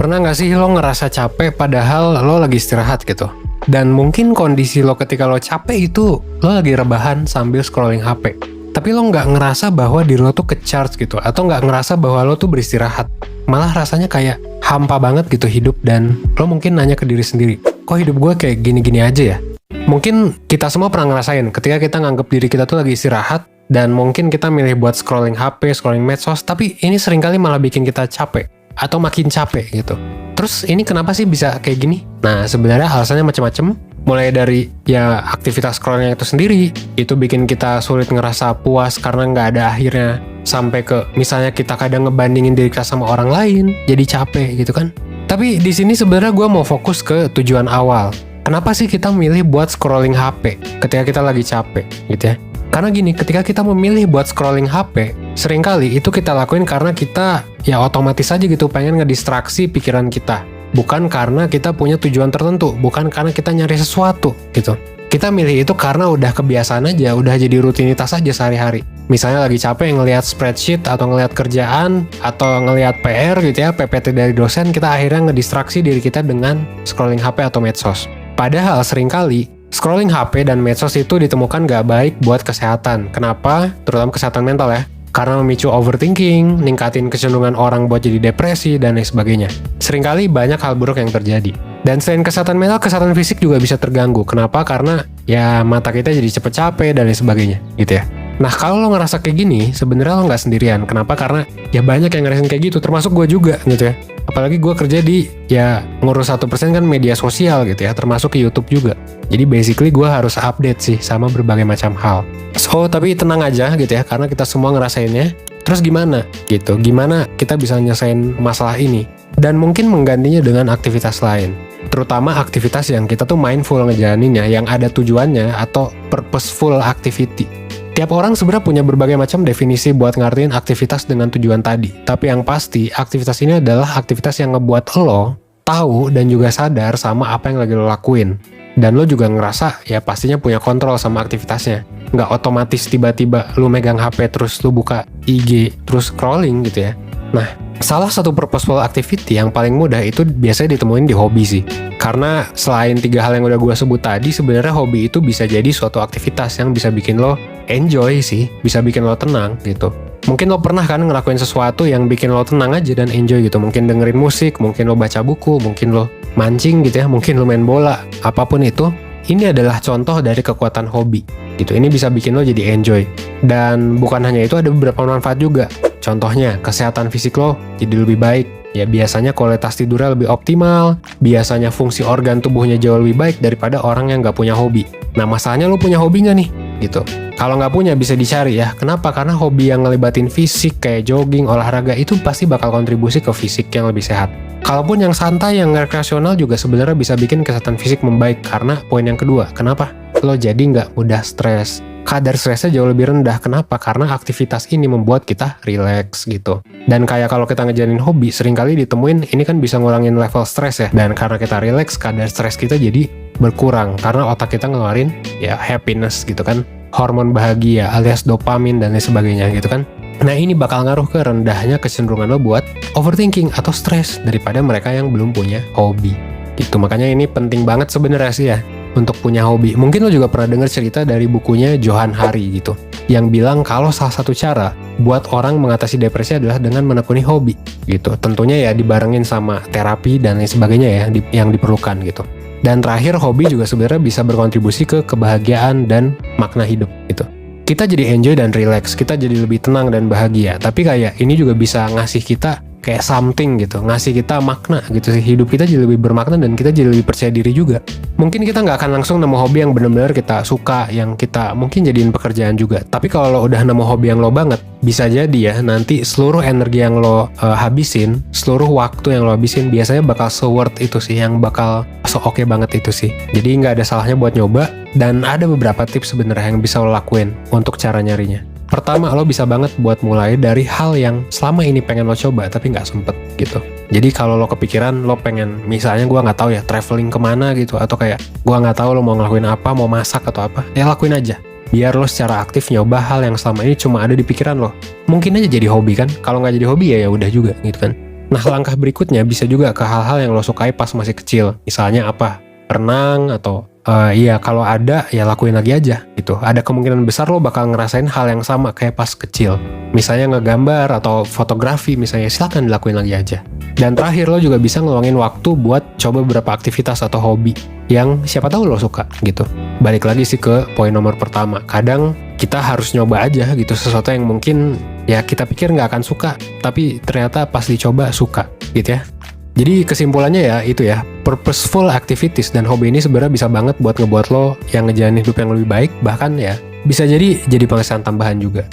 Pernah nggak sih lo ngerasa capek padahal lo lagi istirahat gitu? Dan mungkin kondisi lo ketika lo capek itu, lo lagi rebahan sambil scrolling HP. Tapi lo nggak ngerasa bahwa diri lo tuh ke-charge gitu, atau nggak ngerasa bahwa lo tuh beristirahat. Malah rasanya kayak hampa banget gitu hidup, dan lo mungkin nanya ke diri sendiri, kok hidup gue kayak gini-gini aja ya? Mungkin kita semua pernah ngerasain ketika kita nganggep diri kita tuh lagi istirahat, dan mungkin kita milih buat scrolling HP, scrolling medsos, tapi ini seringkali malah bikin kita capek, atau makin capek gitu. Terus ini kenapa sih bisa kayak gini? Nah, sebenarnya alasannya macam-macam. Mulai dari ya aktivitas scrollnya itu sendiri, itu bikin kita sulit ngerasa puas karena nggak ada akhirnya. Sampai ke misalnya kita kadang ngebandingin diri kita sama orang lain, jadi capek gitu kan. Tapi di sini sebenarnya gue mau fokus ke tujuan awal. Kenapa sih kita milih buat scrolling HP ketika kita lagi capek gitu ya? Karena gini, ketika kita memilih buat scrolling HP, seringkali itu kita lakuin karena kita ya otomatis aja gitu pengen ngedistraksi pikiran kita. Bukan karena kita punya tujuan tertentu, bukan karena kita nyari sesuatu gitu. Kita milih itu karena udah kebiasaan aja, udah jadi rutinitas aja sehari-hari. Misalnya lagi capek ngelihat spreadsheet atau ngelihat kerjaan atau ngelihat PR gitu ya, PPT dari dosen, kita akhirnya ngedistraksi diri kita dengan scrolling HP atau medsos. Padahal seringkali scrolling HP dan medsos itu ditemukan gak baik buat kesehatan. Kenapa? Terutama kesehatan mental ya. Karena memicu overthinking, ningkatin kecenderungan orang buat jadi depresi, dan lain sebagainya. Seringkali banyak hal buruk yang terjadi. Dan selain kesehatan mental, kesehatan fisik juga bisa terganggu. Kenapa? Karena ya mata kita jadi cepet capek, dan lain sebagainya gitu ya. Nah, kalau lo ngerasa kayak gini, sebenarnya lo nggak sendirian. Kenapa? Karena ya banyak yang ngerasain kayak gitu, termasuk gue juga gitu ya. Apalagi gue kerja di ya ngurus 1% kan media sosial gitu ya, termasuk ke YouTube juga. Jadi basically gue harus update sih sama berbagai macam hal. So, tapi tenang aja gitu ya, karena kita semua ngerasainnya. Terus gimana gitu? Gimana kita bisa nyelesain masalah ini? Dan mungkin menggantinya dengan aktivitas lain. Terutama aktivitas yang kita tuh mindful ngejalaninnya, yang ada tujuannya atau purposeful activity. Tiap orang sebenarnya punya berbagai macam definisi buat ngartiin aktivitas dengan tujuan tadi. Tapi yang pasti, aktivitas ini adalah aktivitas yang ngebuat lo tahu dan juga sadar sama apa yang lagi lo lakuin. Dan lo juga ngerasa ya pastinya punya kontrol sama aktivitasnya. Nggak otomatis tiba-tiba lo megang HP terus lo buka IG, terus scrolling gitu ya. Nah, salah satu purposeful activity yang paling mudah itu biasanya ditemuin di hobi sih. Karena selain 3 hal yang udah gue sebut tadi, sebenarnya hobi itu bisa jadi suatu aktivitas yang bisa bikin lo enjoy sih, bisa bikin lo tenang gitu. Mungkin lo pernah kan ngelakuin sesuatu yang bikin lo tenang aja dan enjoy gitu. Mungkin dengerin musik, mungkin lo baca buku, mungkin lo mancing gitu ya, mungkin lo main bola, apapun itu. Ini adalah contoh dari kekuatan hobi gitu. Ini bisa bikin lo jadi enjoy. Dan bukan hanya itu, ada beberapa manfaat juga. Contohnya, kesehatan fisik lo jadi lebih baik. Ya biasanya kualitas tidurnya lebih optimal, biasanya fungsi organ tubuhnya jauh lebih baik daripada orang yang nggak punya hobi. Nah, masalahnya lo punya hobi nggak nih? Gitu. Kalau nggak punya bisa dicari ya. Kenapa? Karena hobi yang ngelibatin fisik kayak jogging, olahraga itu pasti bakal kontribusi ke fisik yang lebih sehat. Kalaupun yang santai, yang rekreasional juga sebenarnya bisa bikin kesehatan fisik membaik. Karena poin yang kedua, kenapa? Lo jadi nggak mudah stres. Kadar stresnya jauh lebih rendah. Kenapa? Karena aktivitas ini membuat kita rileks gitu. Dan kayak kalau kita ngejalanin hobi, seringkali ditemuin ini kan bisa ngurangin level stres ya. Dan karena kita rileks, kadar stres kita jadi berkurang. Karena otak kita ngeluarin ya happiness gitu kan. Hormon bahagia alias dopamin dan lain sebagainya gitu kan. Nah, ini bakal ngaruh ke rendahnya kecenderungan lo buat overthinking atau stres daripada mereka yang belum punya hobi. Gitu. Makanya ini penting banget sebenarnya sih ya untuk punya hobi. Mungkin lo juga pernah dengar cerita dari bukunya Johann Hari gitu, yang bilang kalau salah satu cara buat orang mengatasi depresi adalah dengan menekuni hobi gitu. Tentunya ya dibarengin sama terapi dan lain sebagainya ya yang diperlukan gitu. Dan terakhir, hobi juga sebenarnya bisa berkontribusi ke kebahagiaan dan makna hidup gitu. Kita jadi enjoy dan relax, kita jadi lebih tenang dan bahagia. Tapi kayak ini juga bisa ngasih kita kayak something gitu, ngasih kita makna gitu sih. Hidup kita jadi lebih bermakna dan kita jadi lebih percaya diri juga. Mungkin kita nggak akan langsung nemu hobi yang benar-benar kita suka, yang kita mungkin jadiin pekerjaan juga. Tapi kalau lo udah nemu hobi yang lo banget, bisa jadi ya nanti seluruh energi yang lo habisin, seluruh waktu yang lo habisin biasanya bakal se-worth itu sih, yang bakal se-oke banget itu sih. Jadi nggak ada salahnya buat nyoba. Dan ada beberapa tips sebenarnya yang bisa lo lakuin untuk cara nyarinya. Pertama, lo bisa banget buat mulai dari hal yang selama ini pengen lo coba tapi nggak sempet gitu. Jadi kalau lo kepikiran lo pengen, misalnya gue nggak tahu ya traveling kemana gitu, atau kayak gue nggak tahu lo mau ngelakuin apa, mau masak atau apa, ya lakuin aja. Biar lo secara aktif nyoba hal yang selama ini cuma ada di pikiran lo. Mungkin aja jadi hobi kan? Kalau nggak jadi hobi ya udah juga gitu kan. Nah, langkah berikutnya bisa juga ke hal-hal yang lo sukai pas masih kecil. Misalnya apa? Renang atau iya kalau ada ya lakuin lagi aja gitu. Ada kemungkinan besar lo bakal ngerasain hal yang sama kayak pas kecil. Misalnya ngegambar atau fotografi misalnya, silakan dilakuin lagi aja. Dan terakhir lo juga bisa ngeluangin waktu buat coba beberapa aktivitas atau hobi yang siapa tahu lo suka gitu. Balik lagi sih ke poin nomor pertama. Kadang kita harus nyoba aja gitu sesuatu yang mungkin ya kita pikir nggak akan suka, tapi ternyata pas dicoba suka gitu ya. Jadi kesimpulannya ya itu ya, purposeful activities dan hobi ini sebenarnya bisa banget buat ngebuat lo yang ngejalanin hidup yang lebih baik, bahkan ya bisa jadi penghasilan tambahan juga.